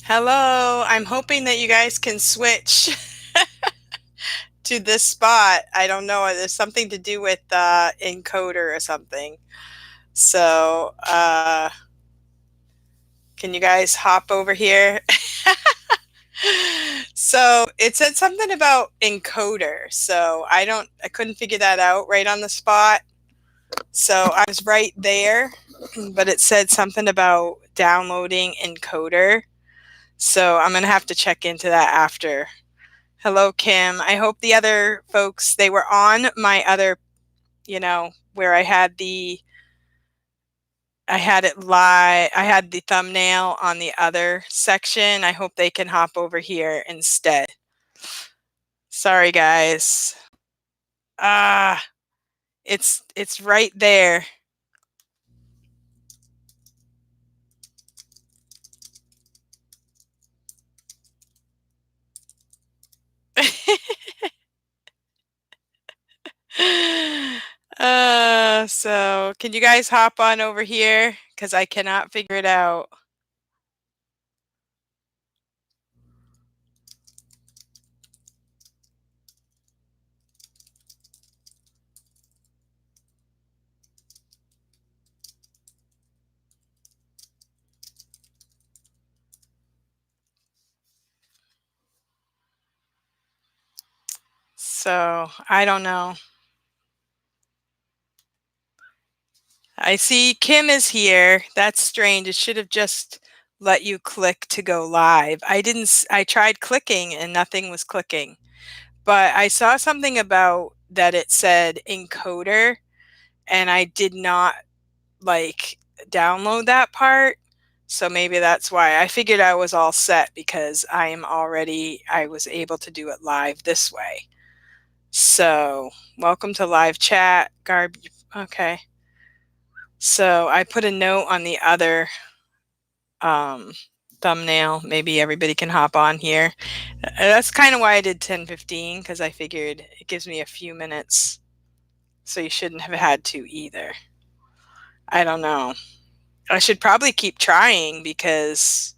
Hello, I'm hoping that you guys can switch to this spot. I don't know, there's something to do with encoder or something. So, can you guys hop over here? So, it said something about encoder. So, I couldn't figure that out right on the spot. So, I was right there, but it said something about downloading encoder. So, I'm going to have to check into that after. Hello, Kim. I hope the other folks, they were on my other, where I had it live, I had the thumbnail on the other section. I hope they can hop over here instead. Sorry, guys. Ah, it's right there. So can you guys hop on over here? Because I cannot figure it out. So I don't know. I see Kim is here. That's strange. It should have just let you click to go live. I tried clicking and nothing was clicking. But I saw something about that it said encoder and I did not like download that part. So maybe that's why I figured I was all set because I was able to do it live this way. So, welcome to live chat. Okay. So I put a note on the other um, thumbnail. Maybe everybody can hop on here. That's kind of why I did 10:15 because I figured it gives me a few minutes. So you shouldn't have had to either. I don't know. I should probably keep trying because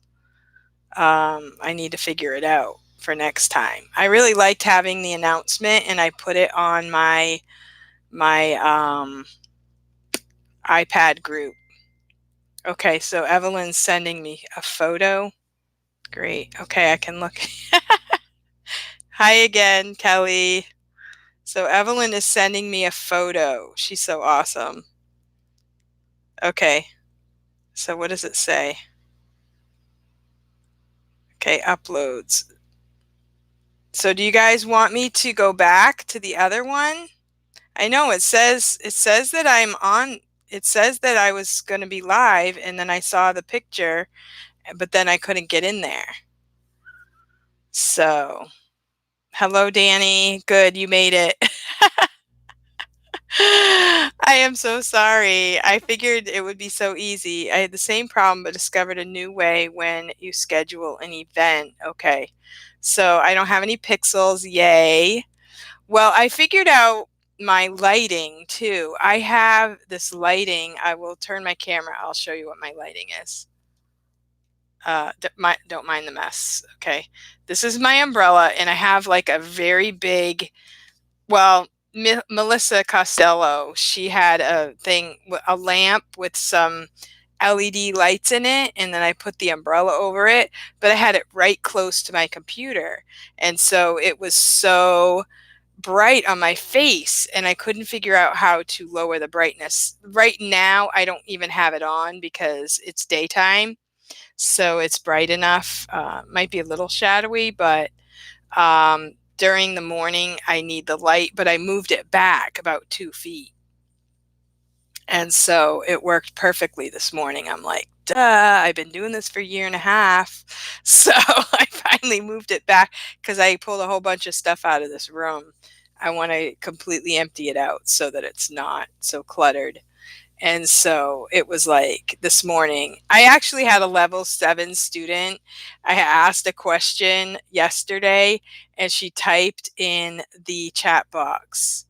I need to figure it out for next time. I really liked having the announcement and I put it on my iPad group. Okay, so Evelyn's sending me a photo. Great. Okay, I can look. Hi again, Kelly. So Evelyn is sending me a photo. She's so awesome. Okay. So what does it say? Okay, uploads. So do you guys want me to go back to the other one? I know it says that I'm on it says that I was going to be live and then I saw the picture but then I couldn't get in there. So, hello Danny. Good, you made it. I am so sorry. I figured it would be so easy. I had the same problem, but discovered a new way when you schedule an event. Okay. So I don't have any pixels. Yay. Well, I figured out my lighting too. I have this lighting. I will turn my camera. I'll show you what my lighting is. Don't mind the mess. Okay. This is my umbrella, and I have like a very big, well, Melissa Costello, she had a lamp with some LED lights in it, and then I put the umbrella over it, but I had it right close to my computer. And so it was so bright on my face, and I couldn't figure out how to lower the brightness. Right now, I don't even have it on because it's daytime, so it's bright enough. Might be a little shadowy, but during the morning, I need the light, but I moved it back about 2 feet. And so it worked perfectly this morning. I'm like, duh, I've been doing this for a year and a half. So I finally moved it back because I pulled a whole bunch of stuff out of this room. I want to completely empty it out so that it's not so cluttered. And so it was like this morning, I actually had a level 7 student. I asked a question yesterday and she typed in the chat box,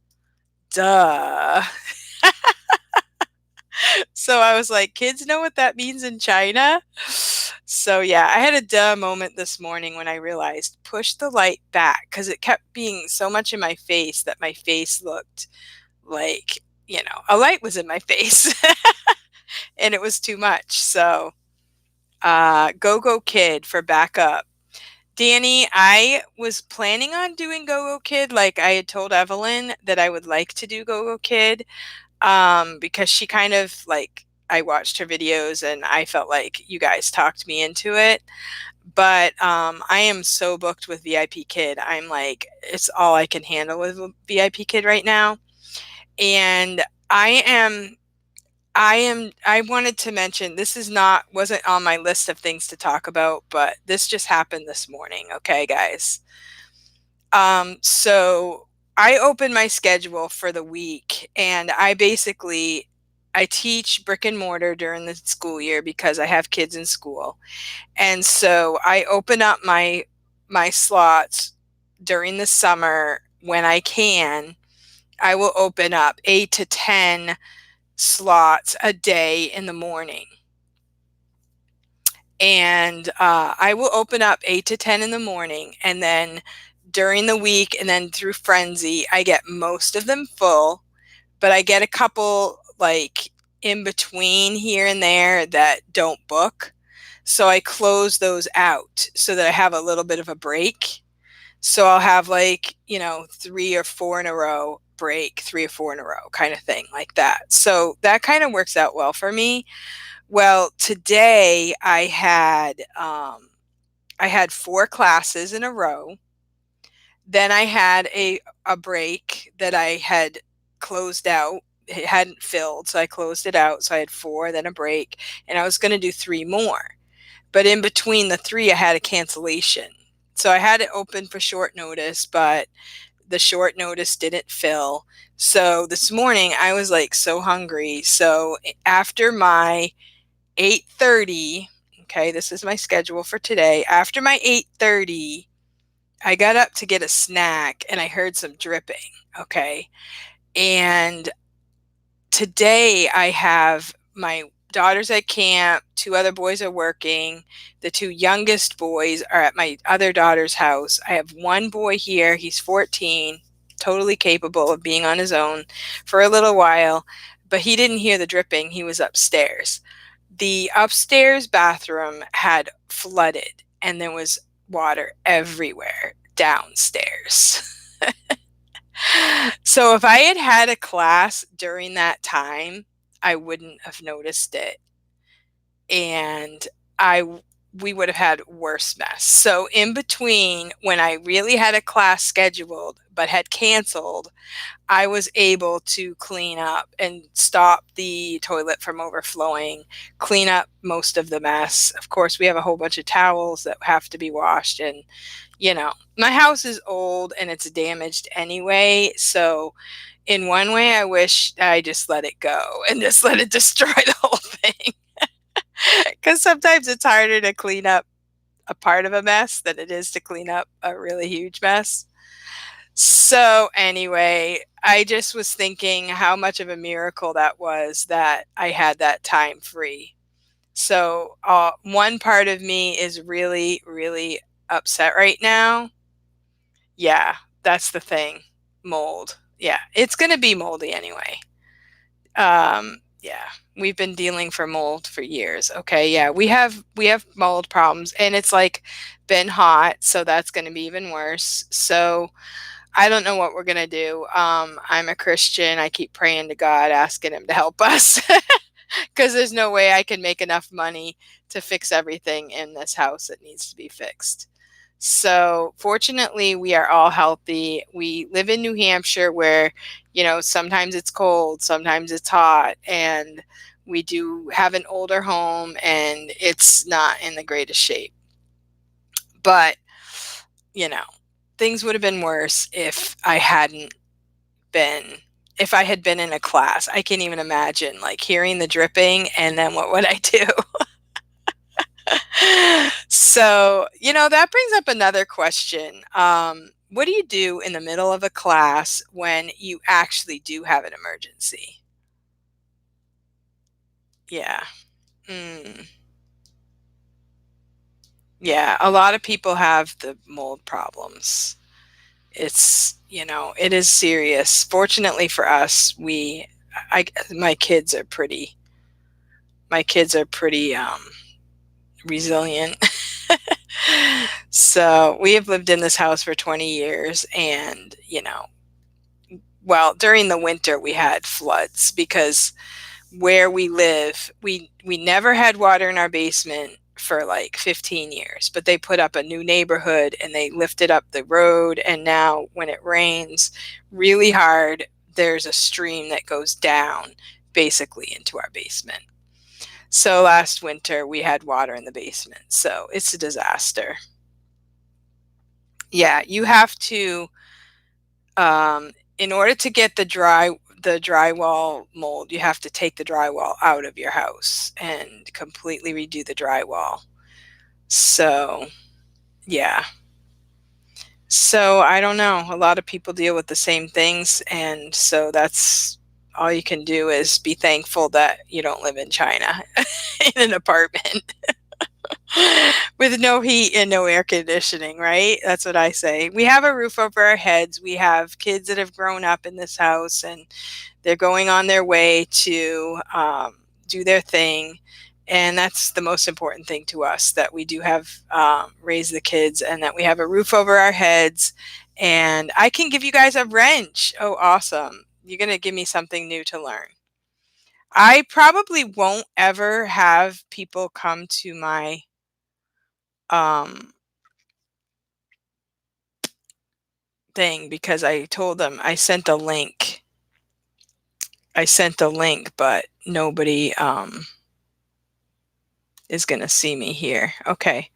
duh. So I was like, kids know what that means in China? So yeah, I had a duh moment this morning when I realized push the light back because it kept being so much in my face that my face looked like, a light was in my face and it was too much. So, Go Go Kid for backup. Danny, I was planning on doing Go Go Kid. Like I had told Evelyn that I would like to do Go Go Kid, because she kind of like, I watched her videos and I felt like you guys talked me into it. But I am so booked with VIP Kid. I'm like, it's all I can handle with VIP Kid right now. And I am I wanted to mention this is not wasn't on my list of things to talk about, but this just happened this morning, okay, guys? So I open my schedule for the week and I teach brick and mortar during the school year because I have kids in school. And so I open up my slots during the summer when I can. I will open up 8 to 10 slots a day in the morning. And I will open up 8 to 10 in the morning. And then during the week and then through Frenzy, I get most of them full, but I get a couple like in between here and there that don't book. So I close those out so that I have a little bit of a break. So I'll have like, 3 or 4 in a row break, 3 or 4 in a row kind of thing like that. So that kind of works out well for me. Well, today I had 4 classes in a row. Then I had a break that I had closed out. It hadn't filled, so I closed it out. So I had 4, then a break, and I was going to do 3 more. But in between the 3, I had a cancellation. So I had it open for short notice, but the short notice didn't fill. So this morning I was like so hungry. So after my 8:30, okay, this is my schedule for today. After my 8:30, I got up to get a snack and I heard some dripping, okay? And today I have my daughters at camp, 2 other boys are working. The 2 youngest boys are at my other daughter's house. I have 1 boy here, he's 14, totally capable of being on his own for a little while, but he didn't hear the dripping, he was upstairs. The upstairs bathroom had flooded and there was water everywhere downstairs. So if I had had a class during that time, I wouldn't have noticed it. And I we would have had worse mess. So in between when I really had a class scheduled but had canceled, I was able to clean up and stop the toilet from overflowing, clean up most of the mess. Of course, we have a whole bunch of towels that have to be washed and my house is old and it's damaged anyway, so in one way I wish I just let it go and just let it destroy the whole thing. Cuz sometimes it's harder to clean up a part of a mess than it is to clean up a really huge mess. So anyway, I just was thinking how much of a miracle that was that I had that time free. So one part of me is really, really upset right now. Yeah, that's the thing. Mold. Yeah, it's going to be moldy anyway. Yeah, we've been dealing for mold for years. Okay, yeah, we have mold problems, and it's like been hot, so that's going to be even worse. So I don't know what we're gonna do. I'm a Christian. I keep praying to God, asking Him to help us, because there's no way I can make enough money to fix everything in this house that needs to be fixed. So fortunately, we are all healthy. We live in New Hampshire, where sometimes it's cold, sometimes it's hot, and we do have an older home, and it's not in the greatest shape. But you know, things would have been worse been if I had been in a class. I can't even imagine like hearing the dripping and then what would I do? So, that brings up another question. What do you do in the middle of a class when you actually do have an emergency? Yeah. Mm. Yeah, a lot of people have the mold problems. It's, it is serious. Fortunately for us, I my kids are pretty resilient. So, we have lived in this house for 20 years and, well, during the winter we had floods because where we live, we never had water in our basement for like 15 years, but they put up a new neighborhood and they lifted up the road, and now when it rains really hard, there's a stream that goes down basically into our basement. So last winter we had water in the basement. So it's a disaster. Yeah, you have to in order to get the drywall mold, you have to take the drywall out of your house and completely redo the drywall. So, yeah. So, I don't know. A lot of people deal with the same things, and so that's all you can do is be thankful that you don't live in China in an apartment with no heat and no air conditioning, right? That's what I say. We have a roof over our heads. We have kids that have grown up in this house, and they're going on their way to do their thing. And that's the most important thing to us, that we do have raise the kids and that we have a roof over our heads. And I can give you guys a wrench. Oh, awesome. You're going to give me something new to learn. I probably won't ever have people come to my um, thing because I told them I sent a link. I sent a link, but nobody is going to see me here. Okay.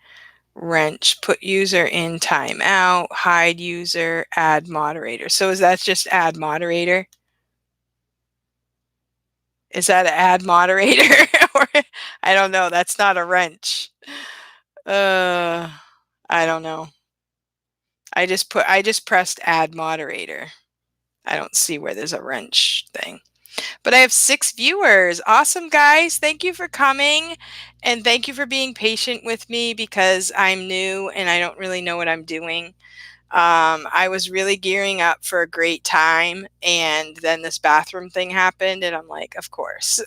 Wrench, put user in timeout, hide user, add moderator. So is that just add moderator? Is that an add moderator? Or I don't know. That's not a wrench. Uh, I don't know. I just pressed add moderator. I don't see where there's a wrench thing. But I have 6 viewers. Awesome, guys. Thank you for coming. And thank you for being patient with me because I'm new and I don't really know what I'm doing. I was really gearing up for a great time, and then this bathroom thing happened, and I'm like, of course,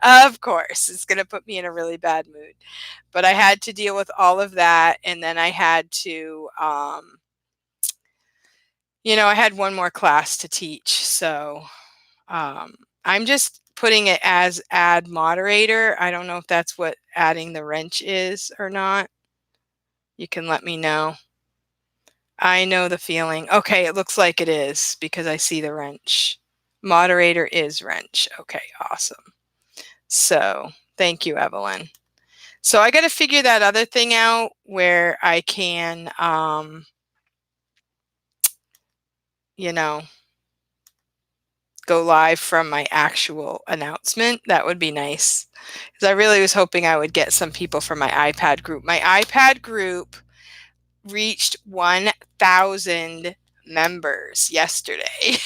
of course, it's going to put me in a really bad mood. But I had to deal with all of that, and then I had to, I had one more class to teach, so um, I'm just putting it as add moderator. I don't know if that's what adding the wrench is or not. You can let me know. I know the feeling. Okay, it looks like it is because I see the wrench. Moderator is wrench. Okay, awesome. So, thank you, Evelyn. So, I got to figure that other thing out where I can, you know, go live from my actual announcement. That would be nice. Because I really was hoping I would get some people from my iPad group. My iPad group reached 1,000 members yesterday.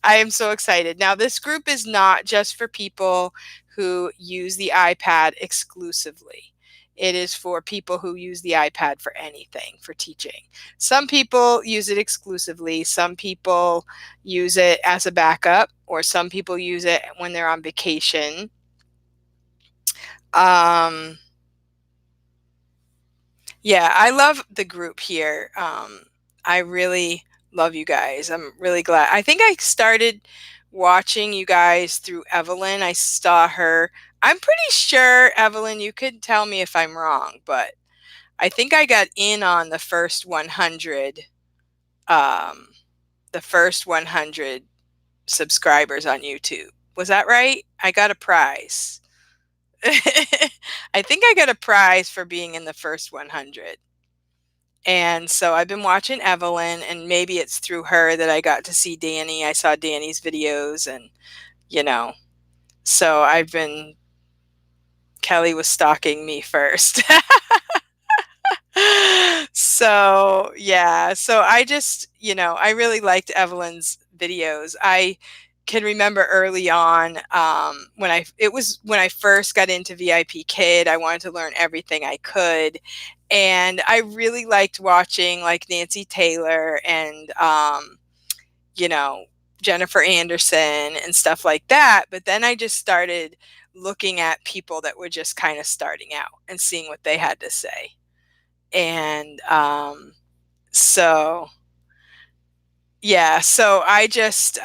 I am so excited. Now, this group is not just for people who use the iPad exclusively. It is for people who use the iPad for anything, for teaching. Some people use it exclusively. Some people use it as a backup, or some people use it when they're on vacation. Um, Yeah, I love the group here. I really love you guys. I'm really glad. I think I started watching you guys through Evelyn. I saw her. I'm pretty sure, Evelyn, you could tell me if I'm wrong, but I think I got in on um, the first 100 subscribers on YouTube. Was that right? I got a prize. I think I got a prize for being in the first 100. And so I've been watching Evelyn, and maybe it's through her that I got to see Danny. I saw Danny's videos, and, you know, so Kelly was stalking me first. So, yeah. So I just, I really liked Evelyn's videos. I can remember early on, when I first got into VIPKID, I wanted to learn everything I could. And I really liked watching like Nancy Taylor and, you know, Jennifer Anderson and stuff like that. But then I just started looking at people that were just kind of starting out and seeing what they had to say. And so, yeah, so I just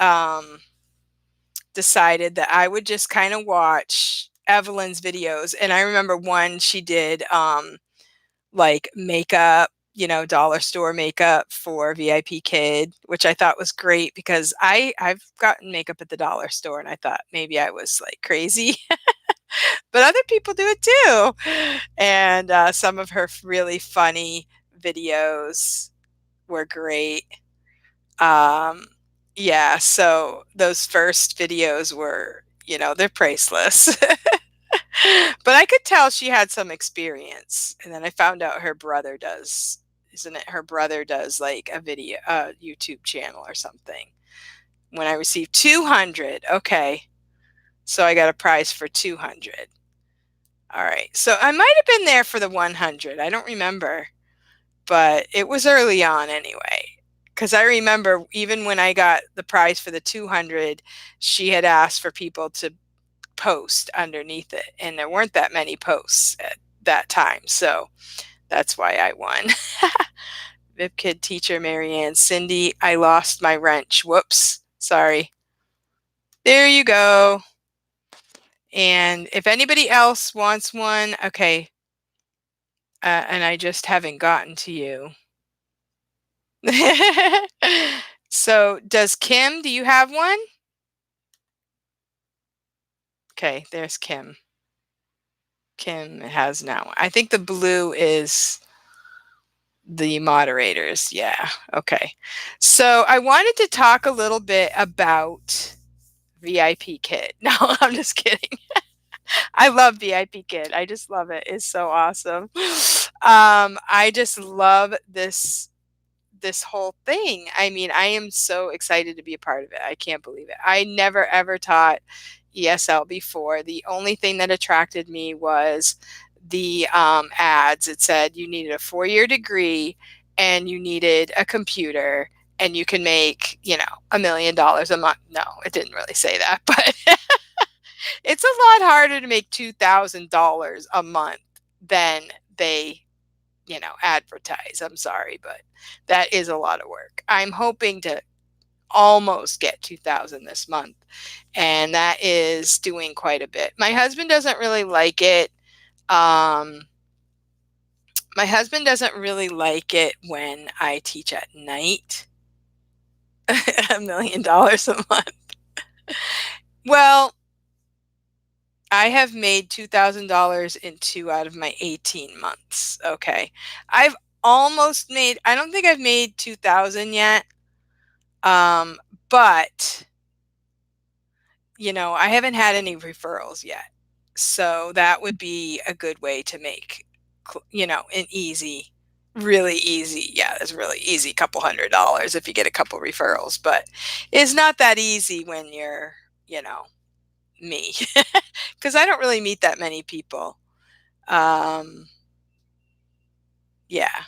decided that I would just kind of watch Evelyn's videos. And I remember one she did like makeup, you know, dollar store makeup for VIPKID, which I thought was great because I've gotten makeup at the dollar store and I thought maybe I was like crazy, but other people do it too. And some of her really funny videos were great. Um, yeah, so those first videos were, you know, they're priceless. But I could tell she had some experience. And then I found out her brother does, isn't it? Her brother does like a video, YouTube channel or something. When I received 200, okay. So I got a prize for 200. All right. So I might have been there for the 100. I don't remember, but it was early on anyway. Because I remember even when I got the prize for the 200, she had asked for people to post underneath it, and there weren't that many posts at that time, so that's why I won. VIPKID teacher Marianne, Cindy, I lost my wrench. Whoops, sorry. There you go. And if anybody else wants one, okay, and I just haven't gotten to you. So does Kim, do you have one? Okay, there's Kim. Kim has now. I think the blue is the moderators. Yeah. Okay. So I wanted to talk a little bit about VIPKID. No, I'm just kidding. I love VIPKID. I just love it. It's so awesome. I just love this whole thing. I mean, I am so excited to be a part of it. I can't believe it. I never ever taught ESL before. The only thing that attracted me was the ads. It said you needed a 4-year degree and you needed a computer and you can make, you know, $1 million a month. No, it didn't really say that, but it's a lot harder to make $2,000 a month than they, you know, advertise. I'm sorry, but that is a lot of work. I'm hoping to almost get 2,000 this month, and that is doing quite a bit. My husband doesn't really like it. Um, my husband doesn't really like it when I teach at night. $1 million a month. Well, I have made $2,000 in 2 out of my 18 months. Okay. I've almost made, I don't think I've made 2,000 yet. Um, but you know, I haven't had any referrals yet. So that would be a good way to make, you know, an easy, really easy. Yeah, it's really easy, couple $100 if you get a couple referrals, but it's not that easy when you're, you know, me, because I don't really meet that many people. Um, yeah.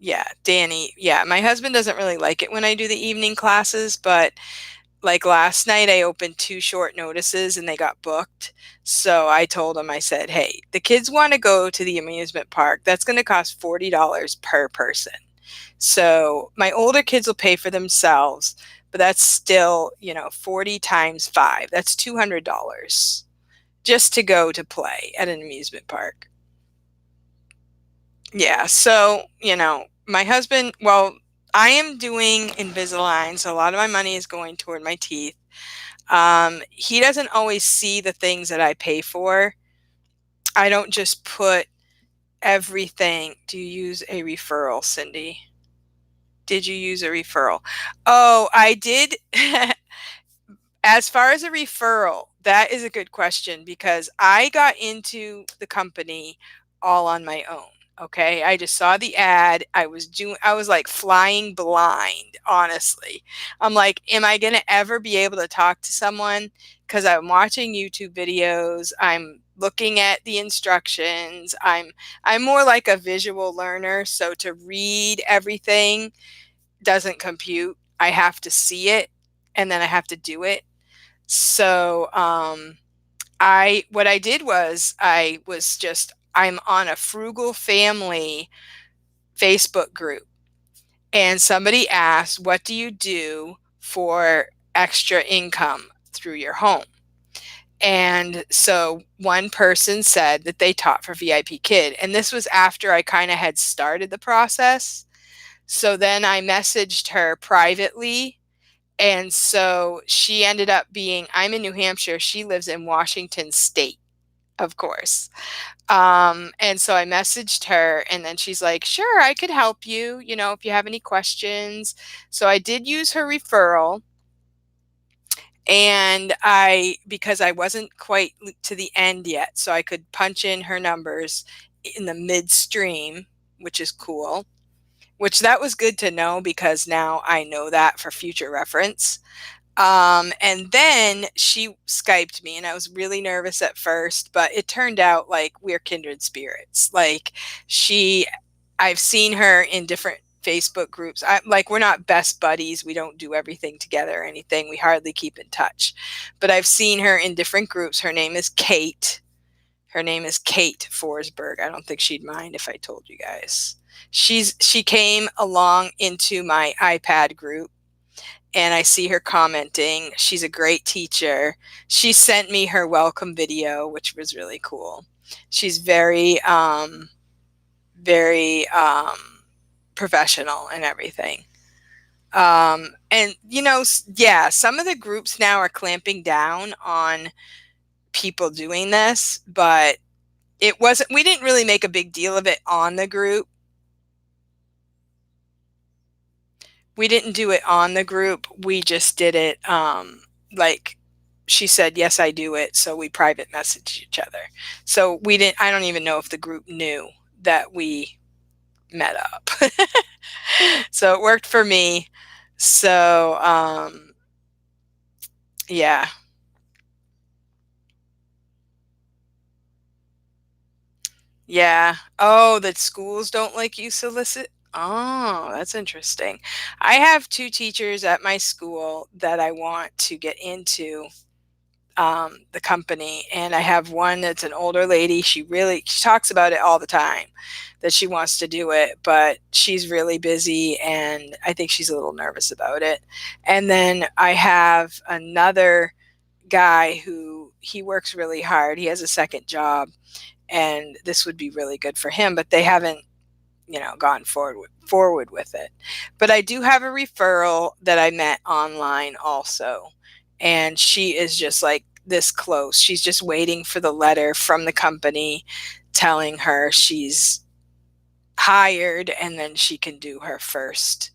Yeah, Danny. Yeah, my husband doesn't really like it when I do the evening classes, but like last night I opened 2 short notices and they got booked. So I told them, I said, "Hey, the kids want to go to the amusement park. That's going to cost $40 per person." So my older kids will pay for themselves, but that's still, you know, 40 times 5. That's $200 just to go to play at an amusement park. Yeah, so, you know, my husband, well, I am doing Invisalign, so a lot of my money is going toward my teeth. He doesn't always see the things that I pay for. I don't just put everything. Do you use a referral, Cindy? Did you use a referral? Oh, I did. As far as a referral, that is a good question because I got into the company all on my own. Okay, I just saw the ad. I was like flying blind, honestly. I'm like, am I going to ever be able to talk to someone? Because I'm watching YouTube videos, I'm looking at the instructions. I'm more like a visual learner, so to read everything doesn't compute. I have to see it and then I have to do it. So, I what I did was I'm on a frugal family Facebook group, and somebody asked, "What do you do for extra income through your home?" And so one person said that they taught for VIP Kid, and this was after I kind of had started the process. So then I messaged her privately, and so she ended up being I'm in New Hampshire, she lives in Washington State, of course. And so I messaged her and then she's like, "Sure, I could help you, if you have any questions." So I did use her referral, and because I wasn't quite to the end yet, so I could punch in her numbers in the midstream, which is cool. Which that was good to know because now I know that for future reference. And then she Skyped me, and I was really nervous at first, but it turned out like we're kindred spirits. Like she, I've seen her in different Facebook groups. Like we're not best buddies. We don't do everything together or anything. We hardly keep in touch, but I've seen her in different groups. Her name is Kate. Her name is Kate Forsberg. I don't think she'd mind if I told you guys. She came along into my iPad group and I see her commenting. She's a great teacher. She sent me her welcome video, which was really cool. She's very professional and everything. And yeah, some of the groups now are clamping down on people doing this, but we didn't really make a big deal of it on the group. We didn't do it on the group. We just did it like she said, "Yes, I do it." So we private messaged each other. So we didn't I don't even know if the group knew that we met up. So it worked for me. So yeah. Yeah. Oh, that schools don't like you solicit? Oh, that's interesting. I have two teachers at my school that I want to get into the company, and I have one that's an older lady. She talks about it all the time that she wants to do it, but she's really busy and I think she's a little nervous about it. And then I have another guy who he works really hard. He has a second job, and this would be really good for him, but they haven't gone forward with it. But I do have a referral that I met online also, and she is just like this close. She's just waiting for the letter from the company telling her she's hired, and then she can do her first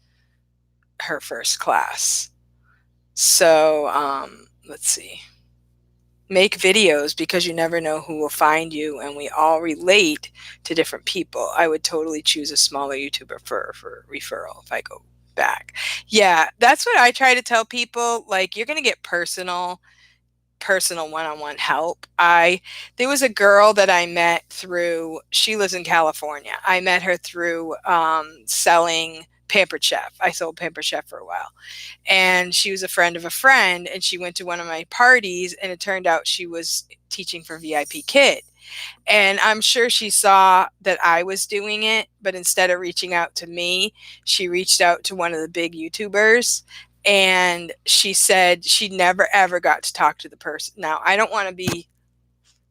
class. So let's see. Make videos because you never know who will find you, and we all relate to different people. I would totally choose a smaller YouTuber for referral if I go back. Yeah, that's what I try to tell people. Like, you're going to get personal one-on-one help. I There was a girl that I met through, she lives in California. I met her through selling Pampered Chef. I sold Pampered Chef for a while, and she was a friend of a friend, and she went to one of my parties, and it turned out she was teaching for VIPKID. And I'm sure she saw that I was doing it, but instead of reaching out to me, she reached out to one of the big YouTubers, and she said she never ever got to talk to the person. Now, I don't want to be,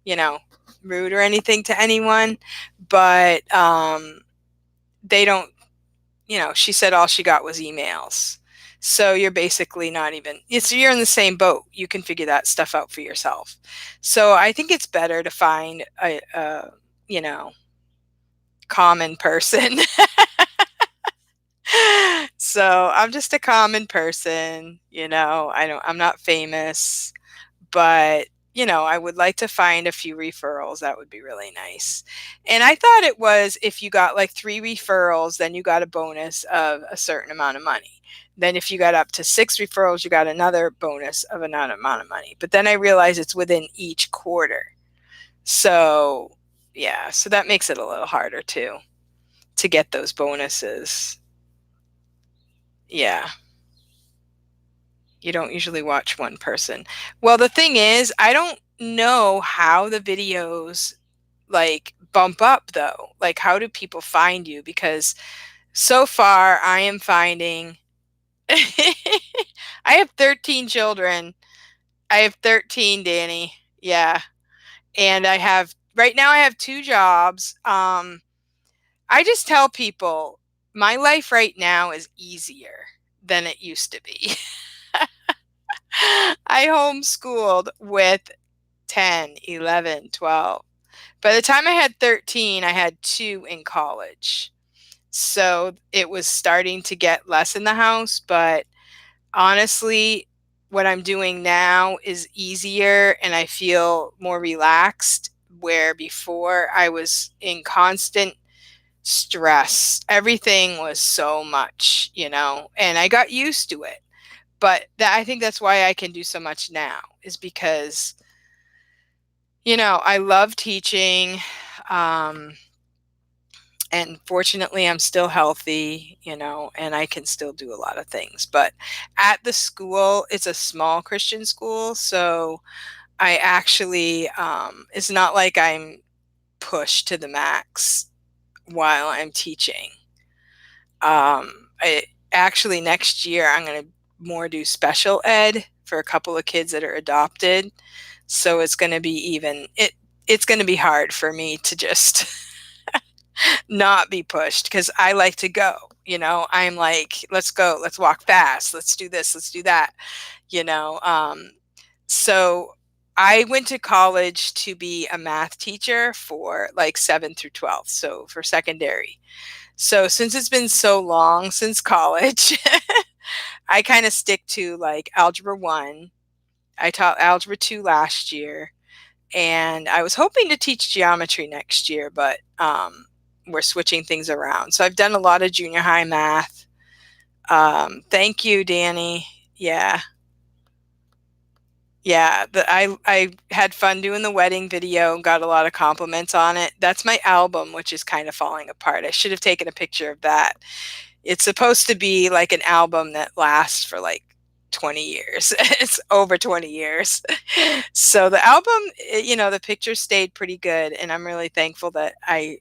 you know, rude or anything to anyone, but they don't, she said all she got was emails. So you're basically not even, you're in the same boat. You can figure that stuff out for yourself. So I think it's better to find a common person. So I'm just a common person, I'm not famous, but I would like to find a few referrals. That would be really nice. And I thought it was if you got like 3 referrals, then you got a bonus of a certain amount of money. Then if you got up to 6 referrals, you got another bonus of another amount of money. But then I realized it's within each quarter. So, yeah, so that makes it a little harder too to get those bonuses. Yeah. You don't usually watch one person. Well, the thing is, I don't know how the videos like bump up though. Like how do people find you? Because so far I am finding I have 13 children. I have 13, Danny. Yeah. And I have right now I have 2 jobs. I just tell people my life right now is easier than it used to be. I homeschooled with 10, 11, 12. By the time I had 13, I had 2 in college. So it was starting to get less in the house. But honestly, what I'm doing now is easier and I feel more relaxed. Where before I was in constant stress, everything was so much, and I got used to it. But I think that's why I can do so much now is because I love teaching. Um, and fortunately, I'm still healthy, and I can still do a lot of things. But at the school, it's a small Christian school. So I actually, it's not like I'm pushed to the max while I'm teaching. I actually next year, I'm going to more do special ed for a couple of kids that are adopted. So it's going to be it's going to be hard for me to just not be pushed because I like to go. I'm like, let's go, let's walk fast, let's do this, let's do that. You know, so I went to college to be a math teacher for like 7 through 12, so for secondary. So since it's been so long since college, I kind of stick to like algebra 1. I taught algebra 2 last year and I was hoping to teach geometry next year, but we're switching things around. So I've done a lot of junior high math. Thank you, Danny. Yeah. Yeah, I had fun doing the wedding video and got a lot of compliments on it. That's my album, which is kind of falling apart. I should have taken a picture of that. It's supposed to be like an album that lasts for like 20 years. It's over 20 years. So the album, the picture stayed pretty good. And I'm really thankful that I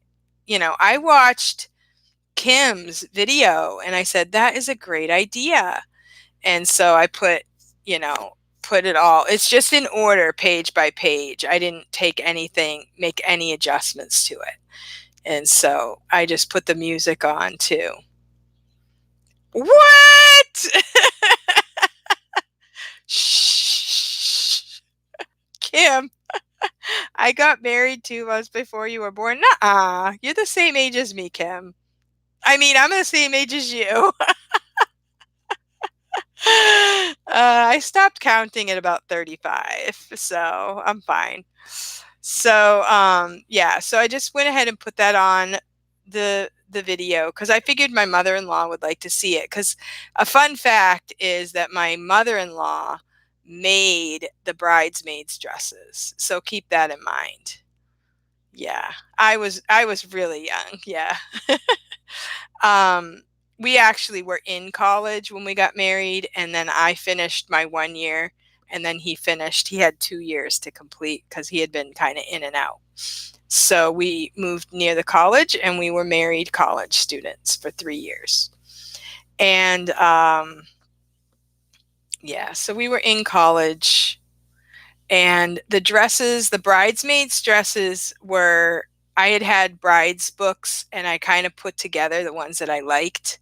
watched Kim's video and I said, that is a great idea. And so I put it all, it's just in order page by page. I didn't make any adjustments to it. And so I just put the music on too. What? Shh. Kim, I got married 2 months before you were born. Nuh-uh. You're the same age as me, Kim. I mean, I'm the same age as you. I stopped counting at about 35, so I'm fine. So, yeah, so I just went ahead and put that on the video because I figured my mother-in-law would like to see it. Because a fun fact is that my mother-in-law made the bridesmaids dresses. So keep that in mind. Yeah, I was really young. Yeah. Um, we actually were in college when we got married, and then I finished my 1 year, and then he finished. He had 2 years to complete because he had been kind of in and out. So we moved near the college, and we were married college students for 3 years. And yeah, so we were in college, and the bridesmaids' dresses were. I had brides books, and I kind of put together the ones that I liked.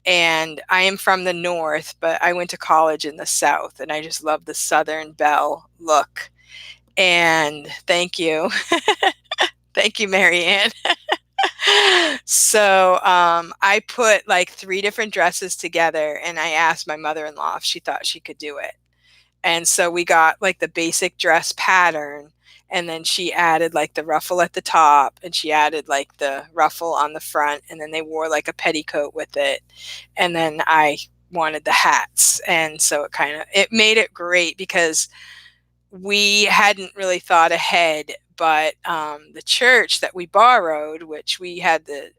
And I am from the North, but I went to college in the South, and I just love the Southern belle look. And thank you. Thank you, Marianne. So I put like 3 different dresses together, and I asked my mother-in-law if she thought she could do it. And so we got like the basic dress pattern, and then she added like the ruffle at the top, and she added like the ruffle on the front, and then they wore like a petticoat with it. And then I wanted the hats. And so it made it great because we hadn't really thought ahead, but the church that we borrowed, which we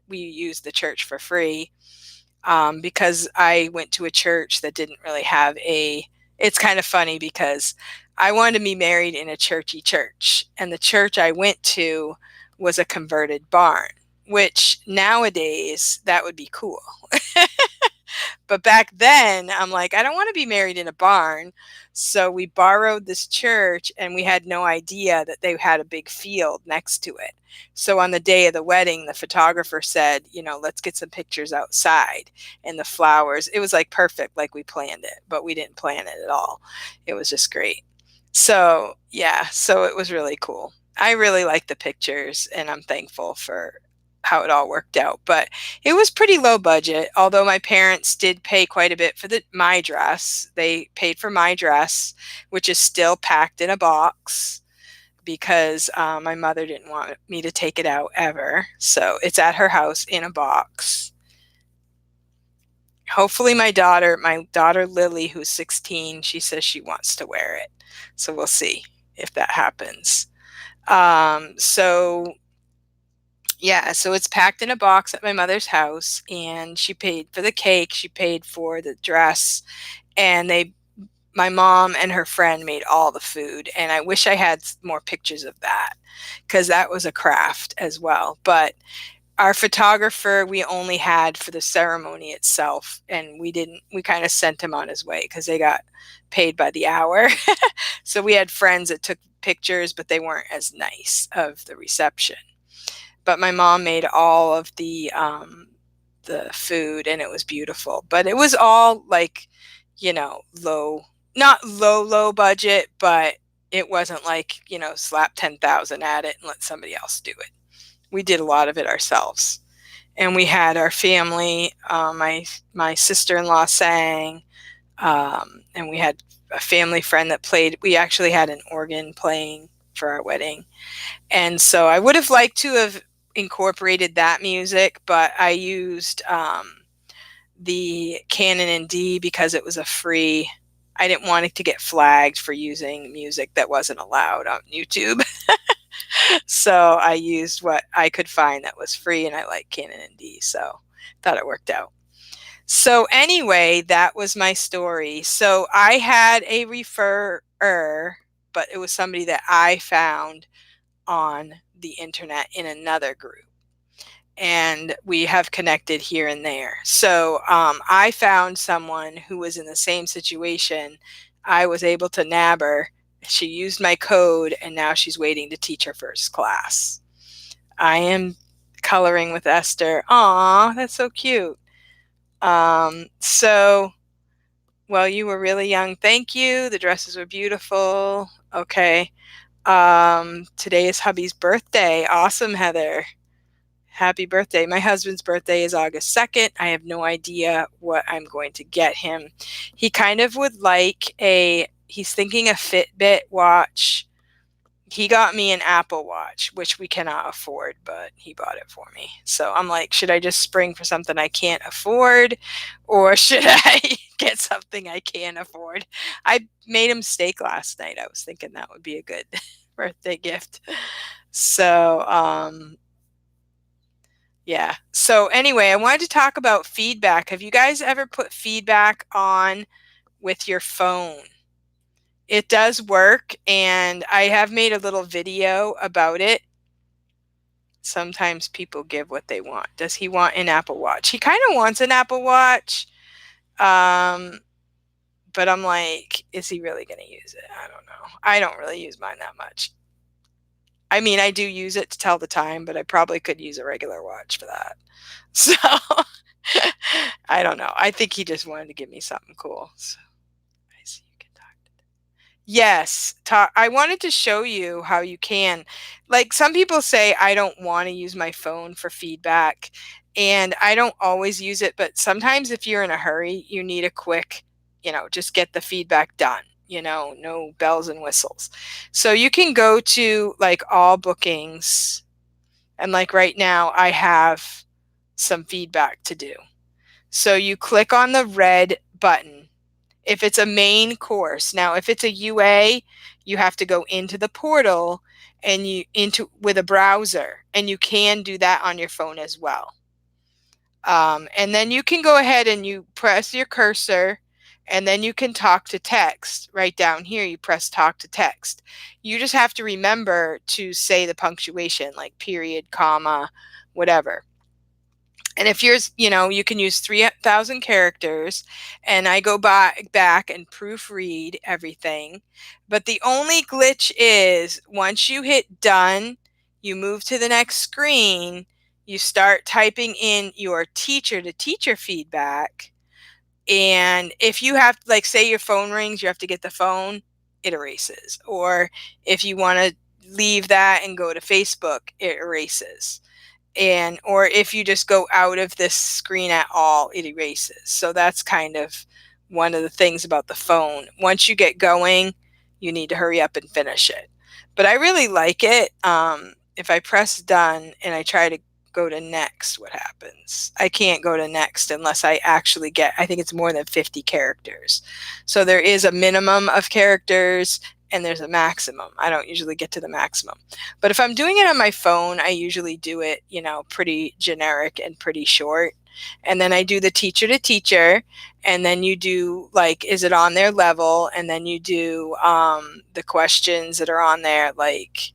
used the church for free, because I went to a church that didn't really have a. It's kind of funny because I wanted to be married in a churchy church, and the church I went to was a converted barn, which nowadays that would be cool. But back then, I'm like, I don't want to be married in a barn. So we borrowed this church, and we had no idea that they had a big field next to it. So on the day of the wedding, the photographer said, let's get some pictures outside, and the flowers. It was like perfect, like we planned it, but we didn't plan it at all. It was just great. So yeah, so it was really cool. I really like the pictures, and I'm thankful for how it all worked out. But it was pretty low budget, although my parents did pay quite a bit for my dress. They paid for my dress, which is still packed in a box because my mother didn't want me to take it out ever. So it's at her house in a box. Hopefully my daughter Lily, who's 16, she says she wants to wear it. So we'll see if that happens. So yeah, so it's packed in a box at my mother's house, and she paid for the cake, she paid for the dress, and my mom and her friend made all the food, and I wish I had more pictures of that because that was a craft as well. But our photographer we only had for the ceremony itself, and we kind of sent him on his way because they got paid by the hour. So we had friends that took pictures, but they weren't as nice of the reception. But my mom made all of the food, and it was beautiful. But it was all like, low, not low budget, but it wasn't like, slap 10,000 at it and let somebody else do it. We did a lot of it ourselves. And we had our family, my sister-in-law sang, and we had a family friend that played. We actually had an organ playing for our wedding. And so I would have liked to have incorporated that music, but I used the Canon and D because it was a free. I didn't want it to get flagged for using music that wasn't allowed on YouTube. So I used what I could find that was free, and I like Canon and D, so thought it worked out. So anyway, that was my story. So I had a referrer, but it was somebody that I found on the internet in another group, and we have connected here and there. So I found someone who was in the same situation. I was able to nab her. She used my code, and now she's waiting to teach her first class. I am coloring with Esther. Aw, that's so cute. So, well, you were really young. Thank you. The dresses were beautiful. Okay. Today is hubby's birthday. Awesome, Heather. Happy birthday. My husband's birthday is August 2nd. I have no idea what I'm going to get him. He kind of would like he's thinking a Fitbit watch. He got me an Apple Watch, which we cannot afford, but he bought it for me. So I'm like, should I just spring for something I can't afford, or should I get something I can afford? I made him steak last night. I was thinking that would be a good birthday gift. So, yeah. So anyway, I wanted to talk about feedback. Have you guys ever put feedback on with your phone? It does work, and I have made a little video about it. Sometimes people give what they want. Does he want an Apple Watch? He kind of wants an Apple Watch, but I'm like, is he really going to use it? I don't know. I don't really use mine that much. I mean, I do use it to tell the time, but I probably could use a regular watch for that. So I don't know. I think he just wanted to give me something cool. So I see you can talk. Yes, I wanted to show you how you can. Like, some people say I don't want to use my phone for feedback, and I don't always use it, but sometimes if you're in a hurry, you need a quick, just get the feedback done. no bells and whistles. So you can go to like all bookings, and like right now I have some feedback to do. So you click on the red button if it's a main course. Now, if it's a UA, you have to go into the portal and you into with a browser, and you can do that on your phone as well. And then you can go ahead and you press your cursor, and then you can talk to text right down here. You press talk to text. You just have to remember to say the punctuation, like period, comma, whatever. And if yours, you can use 3,000 characters, and I go back and proofread everything. But the only glitch is once you hit done, you move to the next screen, you start typing in your teacher to teacher feedback. And if you have, like, say your phone rings, you have to get the phone, it erases. Or if you want to leave that and go to Facebook, it erases. And or if you just go out of this screen at all, it erases. So that's kind of one of the things about the phone. Once you get going, you need to hurry up and finish it. But I really like it. If I press done and I try to go to next, what happens? I can't go to next unless I actually get, I think it's more than 50 characters. So there is a minimum of characters and there's a maximum. I don't usually get to the maximum. But if I'm doing it on my phone, I usually do it, pretty generic and pretty short. And then I do the teacher to teacher, and then you do, like, is it on their level? And then you do the questions that are on there, like,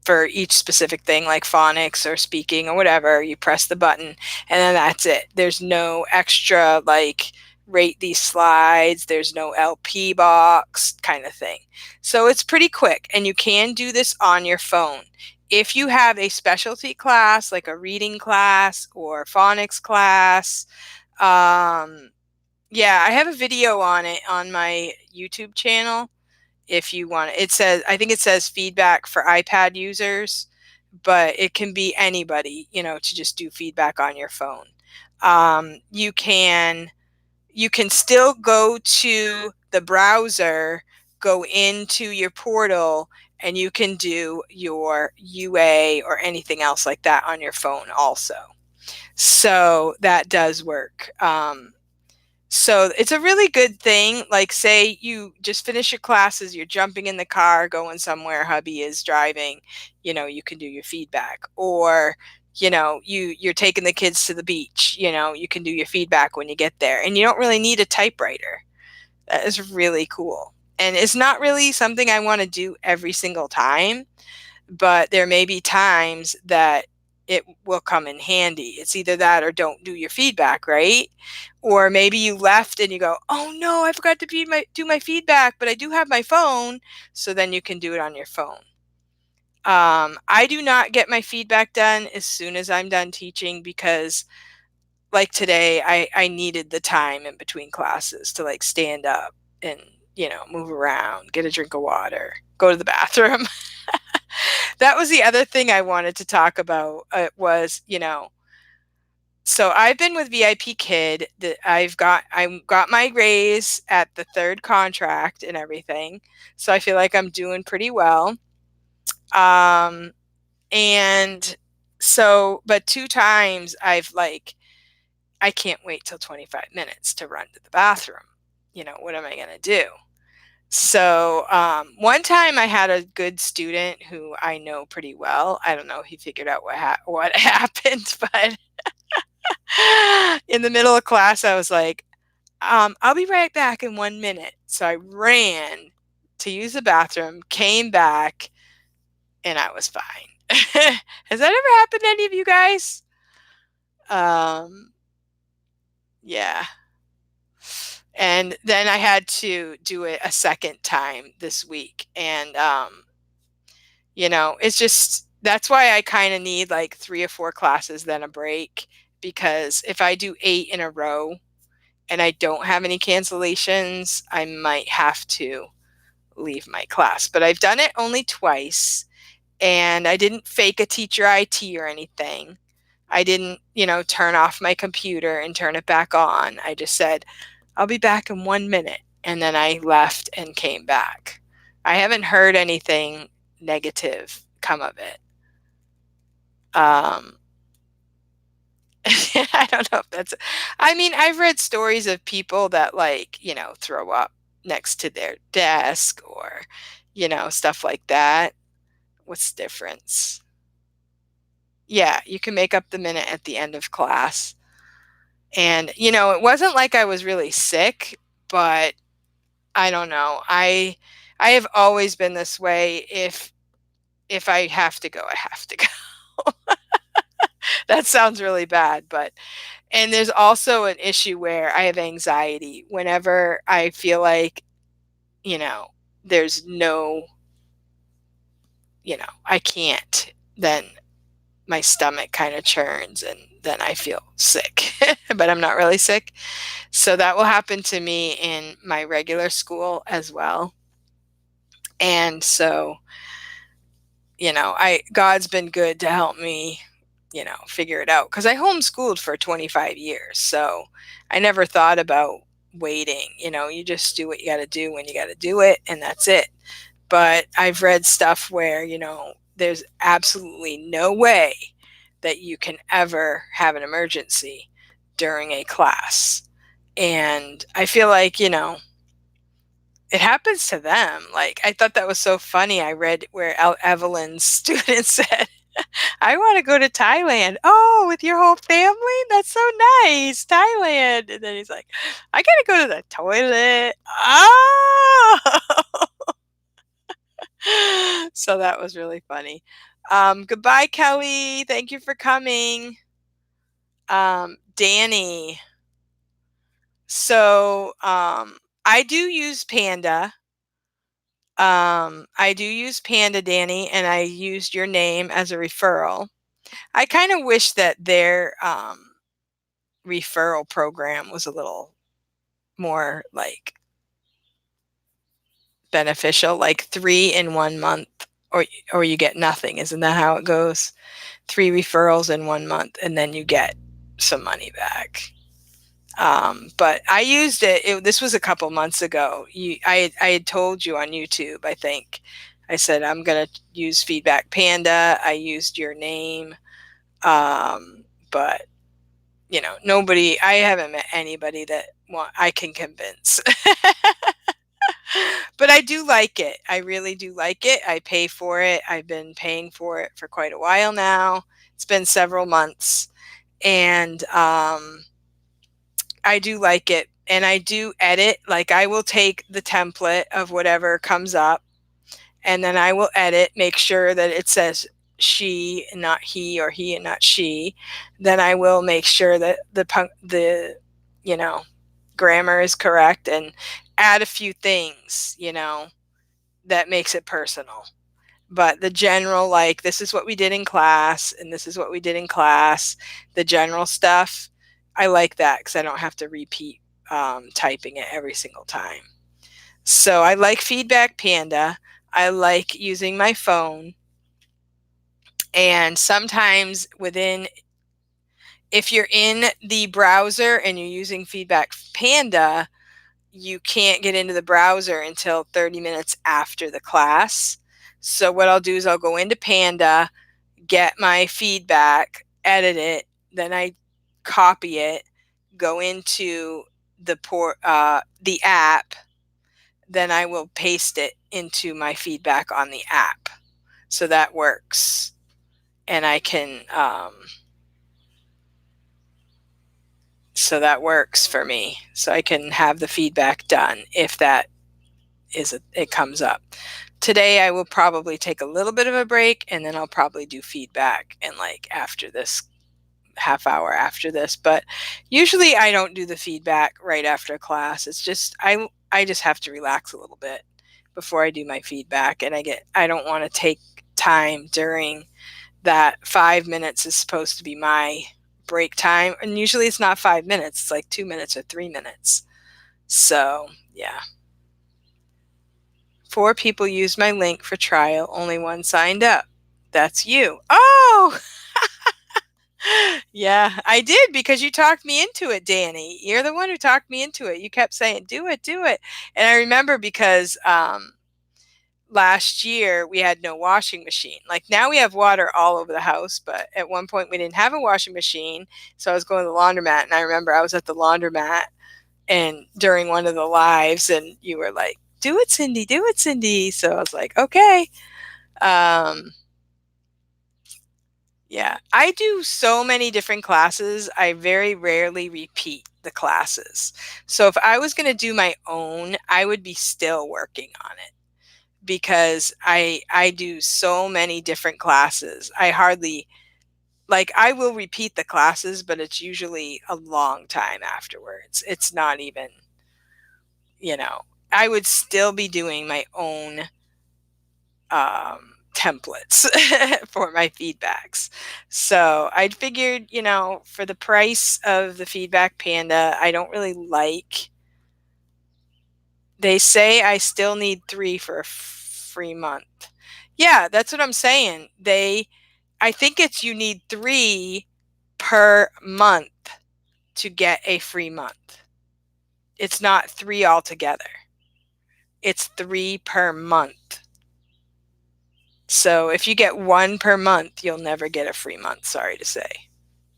for each specific thing, like phonics or speaking or whatever. You press the button, and then that's it. There's no extra, like, rate these slides. There's no LP box kind of thing. So it's pretty quick, and you can do this on your phone. If you have a specialty class, like a reading class or phonics class, yeah, I have a video on it on my YouTube channel. If you want it, I think it says feedback for iPad users, but it can be anybody, to just do feedback on your phone. You can still go to the browser, go into your portal, and you can do your UA or anything else like that on your phone also. So that does work. So it's a really good thing. Like, say you just finish your classes, you're jumping in the car, going somewhere, hubby is driving, you can do your feedback. Or, you're taking the kids to the beach, you can do your feedback when you get there. And you don't really need a typewriter. That is really cool. And it's not really something I want to do every single time, but there may be times that it will come in handy. It's either that or don't do your feedback, right? Or maybe you left and you go, oh no, I forgot to do my feedback, but I do have my phone. So then you can do it on your phone. I do not get my feedback done as soon as I'm done teaching, because like today, I needed the time in between classes to, like, stand up and, move around, get a drink of water, go to the bathroom. That was the other thing I wanted to talk about, was, so I've been with VIPKID. I got my raise at the third contract and everything. So I feel like I'm doing pretty well. And so, but 2 times I can't wait till 25 minutes to run to the bathroom. What am I going to do? So one time I had a good student who I know pretty well. I don't know if he figured out what happened, but in the middle of class, I was like, I'll be right back in 1 minute. So I ran to use the bathroom, came back, and I was fine. Has that ever happened to any of you guys? Yeah. And then I had to do it a second time this week. And, it's just, that's why I kind of need like 3 or 4 classes, then a break. Because if I do 8 in a row and I don't have any cancellations, I might have to leave my class. But I've done it only twice, and I didn't fake a teacher IT or anything. I didn't, turn off my computer and turn it back on. I just said, I'll be back in 1 minute. and then I left and came back. I haven't heard anything negative come of it. Um, I don't know if that's, I mean, I've read stories of people that, like, throw up next to their desk, or, stuff like that. What's the difference? Yeah, you can make up the minute at the end of class. And, it wasn't like I was really sick, but I don't know. I have always been this way. If I have to go, I have to go. That sounds really bad, but and there's also an issue where I have anxiety whenever I feel like, you know, there's no, I can't, then my stomach kind of churns and then I feel sick, but I'm not really sick. So that will happen to me in my regular school as well. And so, God's been good to help me, figure it out, because I homeschooled for 25 years. So I never thought about waiting. You just do what you got to do when you got to do it, and that's it. But I've read stuff where, there's absolutely no way that you can ever have an emergency during a class. And I feel like, it happens to them. Like, I thought that was so funny. I read where Evelyn's student said, I want to go to Thailand. Oh, with your whole family? That's so nice. Thailand. And then he's like, I got to go to the toilet. Oh. So that was really funny. Goodbye, Kelly. Thank you for coming. Danny. So I do use Panda. I do use Panda, Danny, and I used your name as a referral. I kind of wish that their referral program was a little more like beneficial, like 3 in 1 month, or you get nothing. Isn't that how it goes? 3 referrals in 1 month, and then you get some money back. But I used it. This was a couple months ago. I had told you on YouTube, I think. I said, I'm going to use Feedback Panda. I used your name. But, nobody, I haven't met anybody that I can convince. But I do like it. I really do like it. I pay for it. I've been paying for it for quite a while now. It's been several months. And I do like it. And I do edit. Like, I will take the template of whatever comes up, and then I will edit, make sure that it says she and not he, or he and not she. Then I will make sure that the grammar is correct, and add a few things, that makes it personal. But the general, like, this is what we did in class, and this is what we did in class, the general stuff, I like that because I don't have to repeat typing it every single time. So I like Feedback Panda. I like using my phone. And sometimes if you're in the browser and you're using Feedback Panda, you can't get into the browser until 30 minutes after the class. So what I'll do is I'll go into Panda, get my feedback, edit it, then I copy it, go into the app, then I will paste it into my feedback on the app. So that works. And I can, so that works for me. So I can have the feedback done if that it comes up. Today I will probably take a little bit of a break, and then I'll probably do feedback and, like, after this half hour after this. But usually I don't do the feedback right after class. It's just I just have to relax a little bit before I do my feedback, and I don't want to take time during that 5 minutes is supposed to be my break time, and usually it's not 5 minutes, it's like 2 minutes or 3 minutes. So yeah. 4 people used my link for trial, only 1 signed up. That's you. Oh. Yeah, I did because you talked me into it, Danny. You're the one who talked me into it. You kept saying, "Do it, do it." And I remember because last year we had no washing machine. Like now we have water all over the house, but at one point we didn't have a washing machine. So I was going to the laundromat, and I remember I was at the laundromat and during one of the lives, and you were like, "Do it, Cindy, do it, Cindy." So I was like, "Okay." Um, yeah, I do so many different classes. I very rarely repeat the classes. So if I was going to do my own, I would be still working on it because I do so many different classes. I hardly like I will repeat the classes, but it's usually a long time afterwards. It's not even, you know, I would still be doing my own templates for my feedbacks. So I figured, for the price of the Feedback Panda, I don't really like. They say I still need 3 for a free month. Yeah, that's what I'm saying. I think it's you need 3 per month to get a free month. It's not 3 altogether. It's 3 per month. So if you get 1 per month, you'll never get a free month, sorry to say.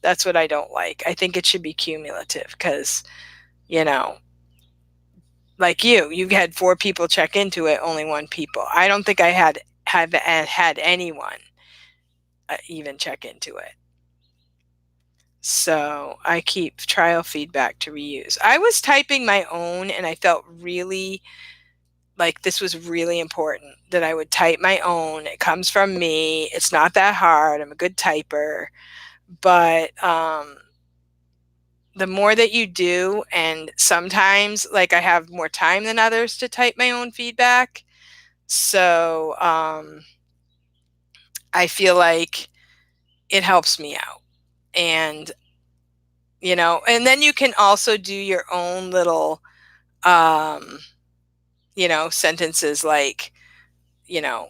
That's what I don't like. I think it should be cumulative because, you know, like you had 4 people check into it, only 1 people. I don't think I had anyone even check into it. So I keep trial feedback to reuse. I was typing my own and I felt really like this was really important that I would type my own. It comes from me. It's not that hard. I'm a good typer. But the more that you do, and sometimes like I have more time than others to type my own feedback. So I feel like it helps me out. And, and then you can also do your own little, um, sentences like, you know,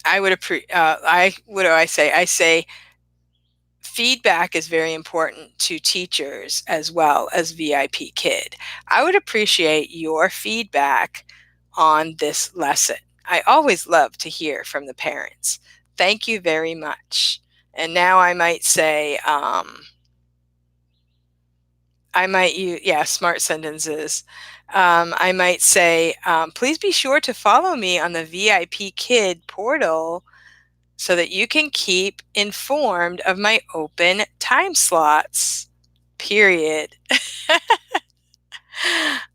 what do I say? I say, feedback is very important to teachers as well as VIPKID. I would appreciate your feedback on this lesson. I always love to hear from the parents. Thank you very much. And now I might say, I might use, yeah, smart sentences. I might say, please be sure to follow me on the VIPKID portal so that you can keep informed of my open time slots. Period.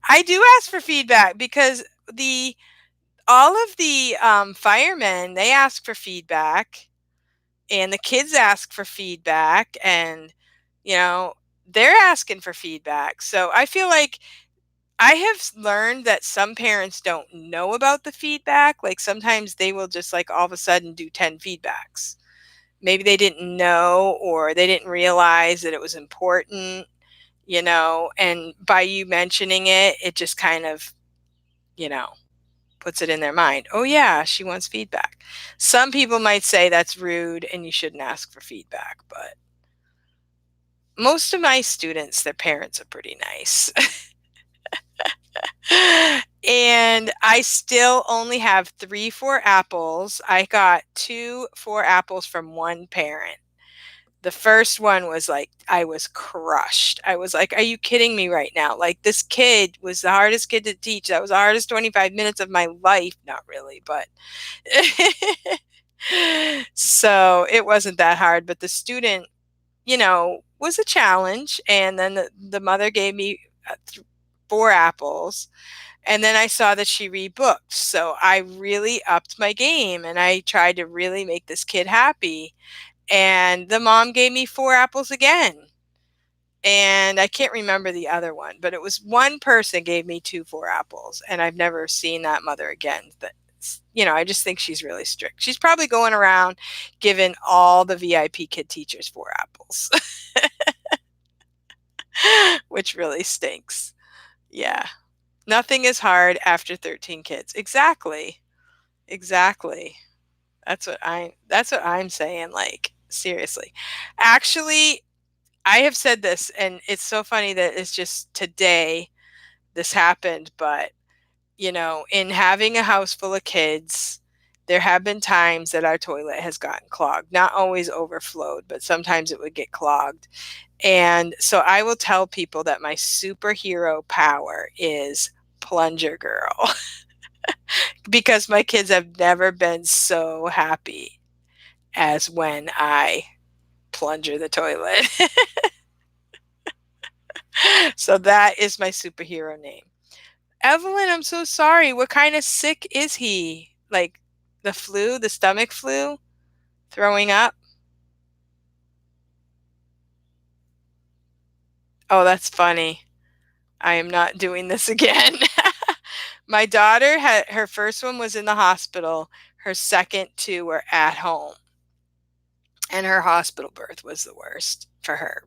I do ask for feedback because the all of the firemen, they ask for feedback, and the kids ask for feedback, and you know they're asking for feedback. So I feel like I have learned that some parents don't know about the feedback. Like sometimes they will just like all of a sudden do 10 feedbacks. Maybe they didn't know or they didn't realize that it was important, and by you mentioning it, it just kind of, you know, puts it in their mind. Oh, yeah, she wants feedback. Some people might say that's rude and you shouldn't ask for feedback, but most of my students, their parents are pretty nice. And I still only have 3 4 apples. I got 2 4 apples from one parent. The first one was like, I was crushed. I was like, are you kidding me right now? Like, this kid was the hardest kid to teach. That was the hardest 25 minutes of my life. Not really, but so it wasn't that hard. But the student, was a challenge. And then the mother gave me 4 apples. And then I saw that she rebooked. So I really upped my game and I tried to really make this kid happy. And the mom gave me 4 apples again. And I can't remember the other one, but it was one person gave me 2 4 apples, and I've never seen that mother again. But I just think she's really strict. She's probably going around giving all the VIPKID teachers 4 apples, which really stinks. Yeah. Nothing is hard after 13 kids. Exactly. Exactly. That's what I'm saying. Like, Seriously. Actually, I have said this, and it's so funny that it's just today this happened, but in having a house full of kids, there have been times that our toilet has gotten clogged. Not always overflowed, but sometimes it would get clogged. And so I will tell people that my superhero power is plunger girl because my kids have never been so happy as when I plunger the toilet. So that is my superhero name. Evelyn, I'm so sorry. What kind of sick is he? Like the flu, the stomach flu, throwing up? Oh, that's funny. I am not doing this again. My daughter had her first one was in the hospital. Her second two were at home. And her hospital birth was the worst for her.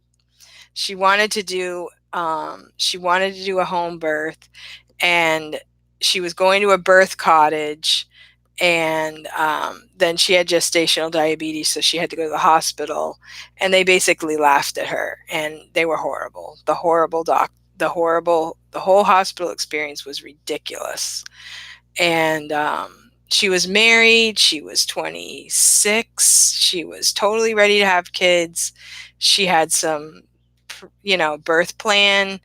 She wanted to do a home birth, and she was going to a birth cottage, and then she had gestational diabetes, so she had to go to the hospital, and they basically laughed at her, and they were horrible. The whole hospital experience was ridiculous. And she was married, she was 26, she was totally ready to have kids. She had some birth plan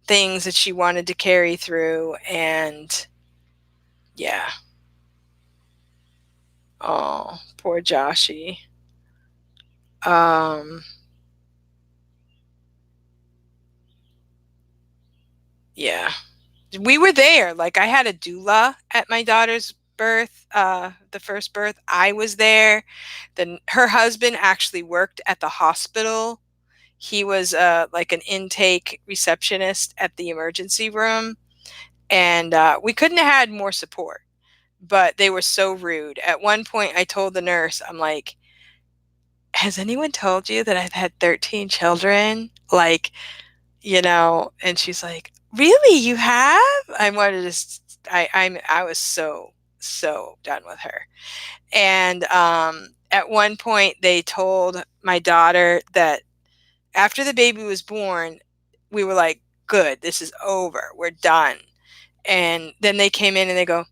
things that she wanted to carry through, and yeah. Oh, poor Joshy. Um, yeah. We were there. Like, I had a doula at my daughter's birth, the first birth. I was there. Then her husband actually worked at the hospital. He was like an intake receptionist at the emergency room, and we couldn't have had more support. But they were so rude. At one point, I told the nurse, I'm like, "Has anyone told you that I've had 13 children?" Like, and she's like, "Really, you have?" I wanted to I was so done with her. And at one point they told my daughter that after the baby was born, we were like, "Good, this is over. We're done." And then they came in and they go,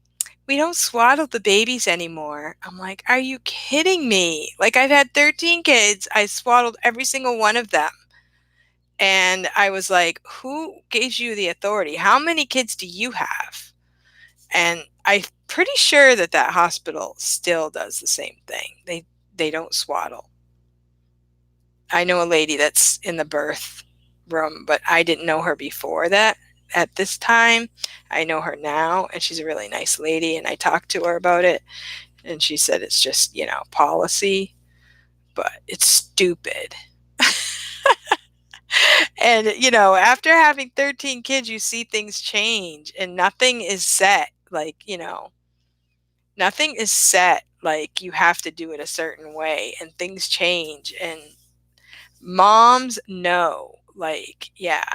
"We don't swaddle the babies anymore." I'm like, "Are you kidding me?" Like, I've had 13 kids. I swaddled every single one of them. And I was like, "Who gave you the authority? How many kids do you have?" And I'm pretty sure that that hospital still does the same thing. They don't swaddle. I know a lady that's in the birth room, but I didn't know her before that at this time. I know her now, and she's a really nice lady, and I talked to her about it, and she said it's just, policy, but it's stupid. And after having 13 kids, you see things change, and nothing is set. Like, nothing is set. Like, you have to do it a certain way, and things change, and moms know. Like, yeah.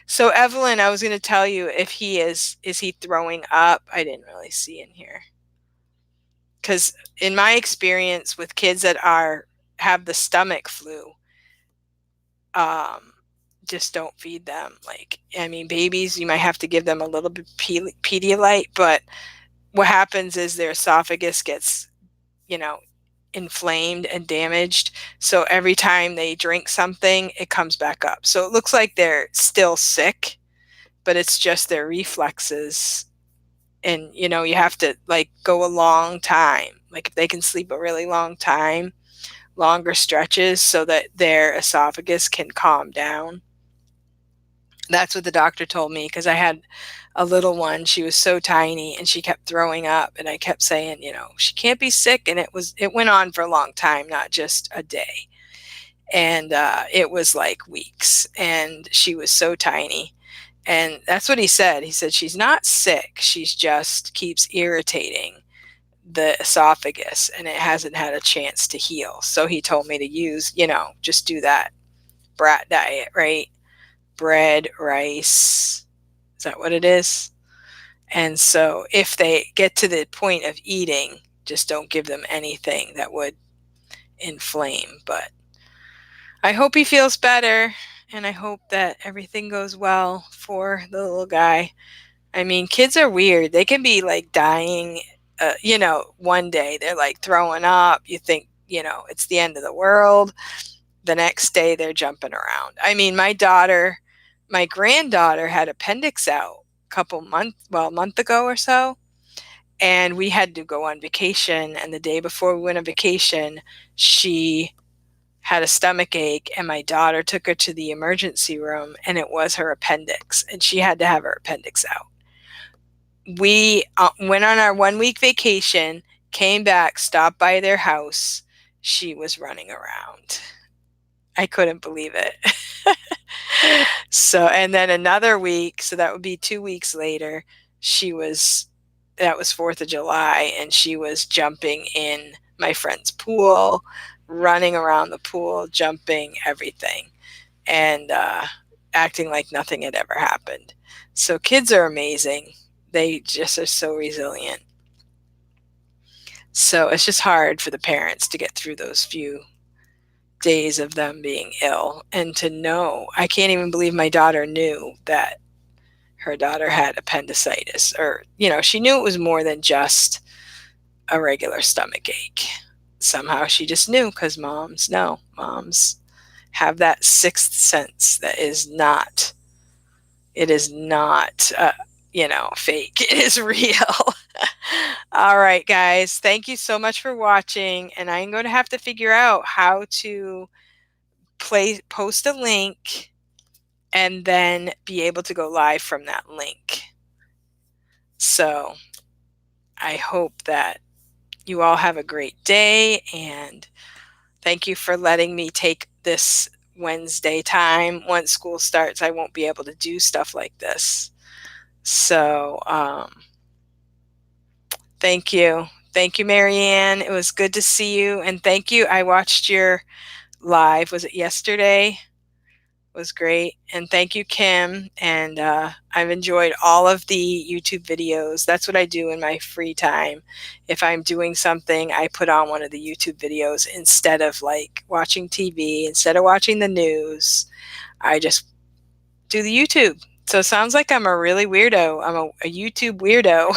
So Evelyn, I was going to tell you, if is he throwing up? I didn't really see in here, because in my experience with kids that are have the stomach flu, um, just don't feed them. Like, I mean, babies, you might have to give them a little bit Pedialyte, but what happens is their esophagus gets, you know, inflamed and damaged. So every time they drink something, it comes back up. So it looks like they're still sick, but it's just their reflexes. And, you have to like go a long time. Like, if they can sleep a really long time, longer stretches so that their esophagus can calm down. That's what the doctor told me, because I had a little one. She was so tiny and she kept throwing up, and I kept saying, she can't be sick. And it went on for a long time, not just a day. And it was like weeks, and she was so tiny. And that's what he said. He said, she's not sick. She's just keeps irritating the esophagus, and it hasn't had a chance to heal. So he told me to use, just do that brat diet, right? Bread, rice. Is that what it is? And so if they get to the point of eating, just don't give them anything that would inflame. But I hope he feels better, and I hope that everything goes well for the little guy. I mean, kids are weird. They can be like dying, one day they're like throwing up. You think, it's the end of the world. The next day they're jumping around. I mean, my granddaughter had appendix out a month ago or so. And we had to go on vacation. And the day before we went on vacation, she had a stomach ache, and my daughter took her to the emergency room, and it was her appendix, and she had to have her appendix out. We went on our 1 week vacation, came back, stopped by their house. She was running around. I couldn't believe it. So, and then another week, so that would be 2 weeks later, that was 4th of July, and she was jumping in my friend's pool, running around the pool, jumping, everything, and acting like nothing had ever happened. So kids are amazing. They just are so resilient. So it's just hard for the parents to get through those few days of them being ill, and to know, I can't even believe my daughter knew that her daughter had appendicitis, or she knew it was more than just a regular stomach ache. Somehow she just knew, because moms know. Moms have that sixth sense that it is not fake. It is real. All right, guys, thank you so much for watching, and I'm going to have to figure out how to post a link and then be able to go live from that link. So I hope that you all have a great day, and thank you for letting me take this Wednesday time. Once school starts, I won't be able to do stuff like this. So thank you. Thank you, Marianne. It was good to see you. And thank you. I watched your live. Was it yesterday? It was great. And thank you, Kim. And I've enjoyed all of the YouTube videos. That's what I do in my free time. If I'm doing something, I put on one of the YouTube videos instead of like watching TV, instead of watching the news. I just do the YouTube. So it sounds like I'm a really weirdo. I'm a YouTube weirdo.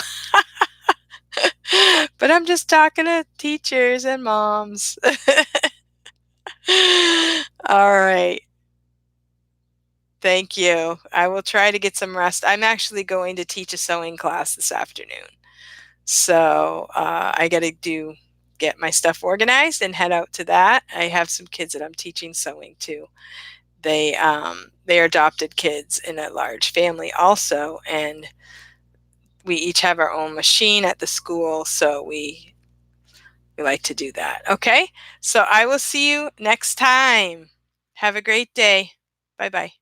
But I'm just talking to teachers and moms. All right. Thank you. I will try to get some rest. I'm actually going to teach a sewing class this afternoon. So I got to get my stuff organized and head out to that. I have some kids that I'm teaching sewing to. They are adopted kids in a large family also, and we each have our own machine at the school, so we like to do that. Okay, so I will see you next time. Have a great day. Bye-bye.